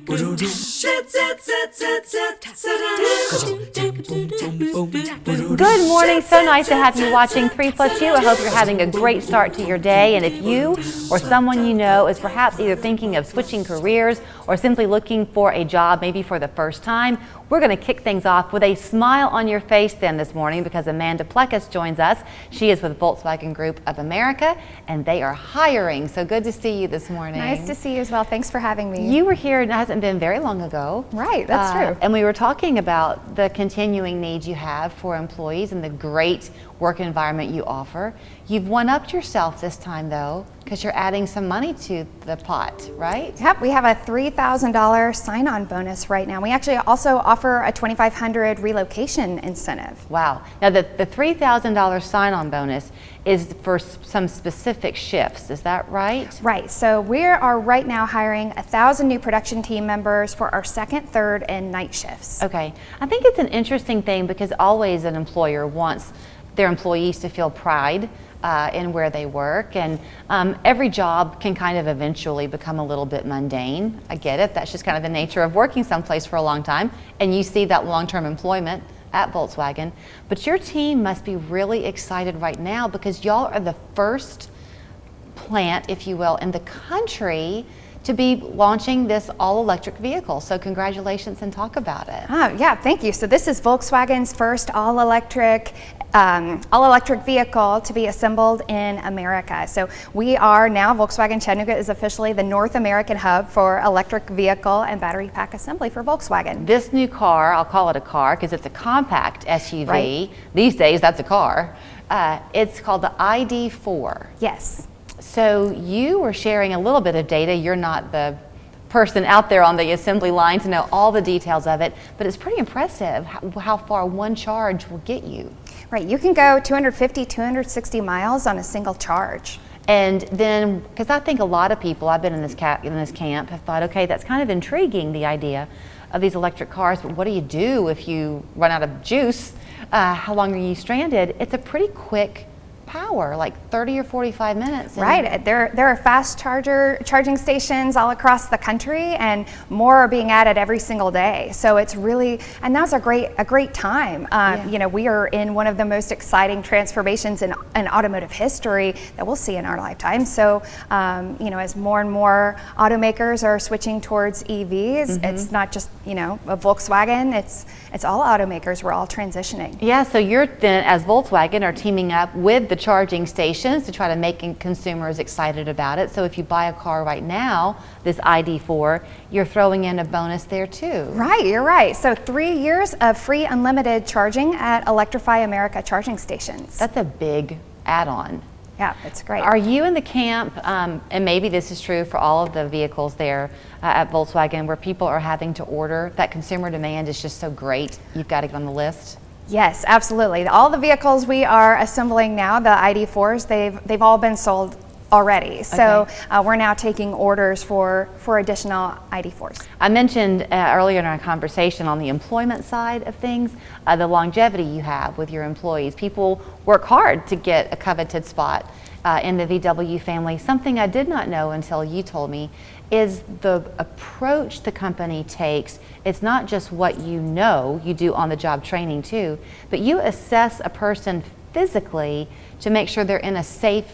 Good morning. So nice to have you watching 3+2. I hope you're having a great start to your day. And if you or someone you know is perhaps either thinking of switching careers or simply looking for a job, maybe for the first time, we're going to kick things off with a smile on your face then this morning because Amanda Plekas joins us. She is with Volkswagen Group of America and they are hiring. So good to see you this morning. Nice to see you as well. Thanks for having me. You were here, it hasn't been very long ago. Right, that's true. And we were talking about the continuing needs you have for employees and the great work environment you offer. You've one-upped yourself this time though, because you're adding some money to the pot, right? Yep, we have a $3,000 sign-on bonus right now. We actually also offer a $2,500 relocation incentive. Wow. Now the $3,000 sign-on bonus is for some specific shifts, is that right? Right, so we are right now hiring 1,000 new production team members for our second, third, and night shifts. Okay, I think it's an interesting thing because always an employer wants their employees to feel pride in where they work, and every job can kind of eventually become a little bit mundane. I get it, that's just kind of the nature of working someplace for a long time, and you see that long-term employment at Volkswagen. But your team must be really excited right now because y'all are the first plant, if you will, in the country to be launching this all-electric vehicle. So congratulations and talk about it. Oh, yeah, thank you. So this is Volkswagen's first all-electric vehicle to be assembled in America. So we are now, Volkswagen Chattanooga is officially the North American hub for electric vehicle and battery pack assembly for Volkswagen. This new car, I'll call it a car because it's a compact SUV. Right. These days, that's a car. It's called the ID.4. Yes. So you were sharing a little bit of data. You're not the person out there on the assembly line to know all the details of it, but it's pretty impressive how far one charge will get you. Right, you can go 250, 260 miles on a single charge. And then, because I think a lot of people, I've been in this camp, have thought, okay, that's kind of intriguing, the idea of these electric cars, but what do you do if you run out of juice? How long are you stranded? It's a pretty quick power, like 30 or 45 minutes. Right, there are fast charging stations all across the country, and more are being added every single day. So it's really, and now's a great time. You know, we are in one of the most exciting transformations in automotive history that we'll see in our lifetime. So you know, as more and more automakers are switching towards EVs, it's not just, you know, a Volkswagen, it's all automakers. We're all transitioning. Yeah, so you're then, as Volkswagen, are teaming up with the charging stations to try to make consumers excited about it. So if you buy a car right now, this ID.4, you're throwing in a bonus there too. Right, you're right. So 3 years of free unlimited charging at Electrify America charging stations. That's a big add-on. Yeah, it's great. Are you in the camp, and maybe this is true for all of the vehicles there at Volkswagen, where people are having to order, that consumer demand is just so great, you've got to get on the list? Yes, absolutely. All the vehicles we are assembling now, the ID.4s, they've all been sold already. So we're now taking orders for additional ID.4s. I mentioned earlier in our conversation on the employment side of things, the longevity you have with your employees. People work hard to get a coveted spot in the VW family. Something I did not know until you told me is the approach the company takes. It's not just what you know, you do on-the-job training too, but you assess a person physically to make sure they're in a safe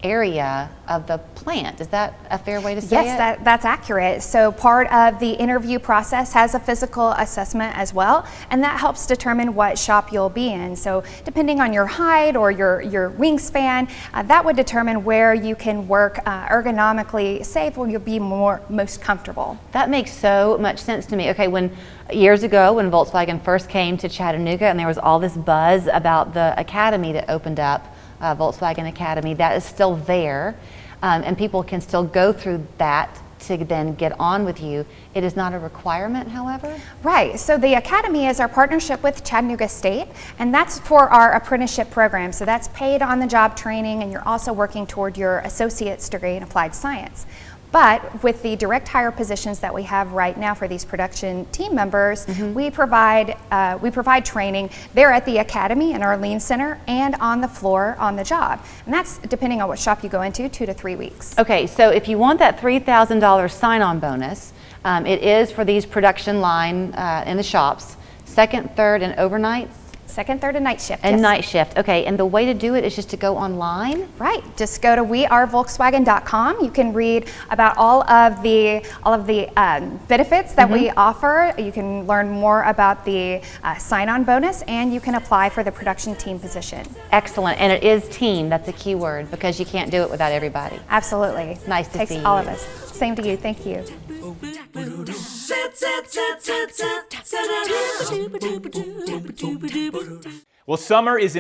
area of the plant. Is that a fair way to say it? Yes, that's accurate. So part of the interview process has a physical assessment as well, and that helps determine what shop you'll be in. So depending on your height or your wingspan, that would determine where you can work ergonomically safe, where you'll be most comfortable. That makes so much sense to me. Okay, years ago when Volkswagen first came to Chattanooga and there was all this buzz about the academy that opened up, Volkswagen Academy, that is still there, and people can still go through that to then get on with you. It is not a requirement, however? Right, so the Academy is our partnership with Chattanooga State, and that's for our apprenticeship program. So that's paid on-the-job training, and you're also working toward your associate's degree in applied science. But with the direct hire positions that we have right now for these production team members, we provide training there at the Academy in our Lean Center and on the floor on the job. And that's depending on what shop you go into, 2 to 3 weeks. Okay, so if you want that $3,000 sign-on bonus, It is for these production line in the shops, second, third, and overnights. Second, third, and night shift. And yes. night shift. Okay, and the way to do it is just to go online? Right. Just go to wearevolkswagen.com. You can read about all of the benefits that we offer. You can learn more about the sign-on bonus, and you can apply for the production team position. Excellent, and it is team. That's a key word because you can't do it without everybody. Absolutely. Nice to Takes see all you. of us. Same to you. Thank you. Well, summer is in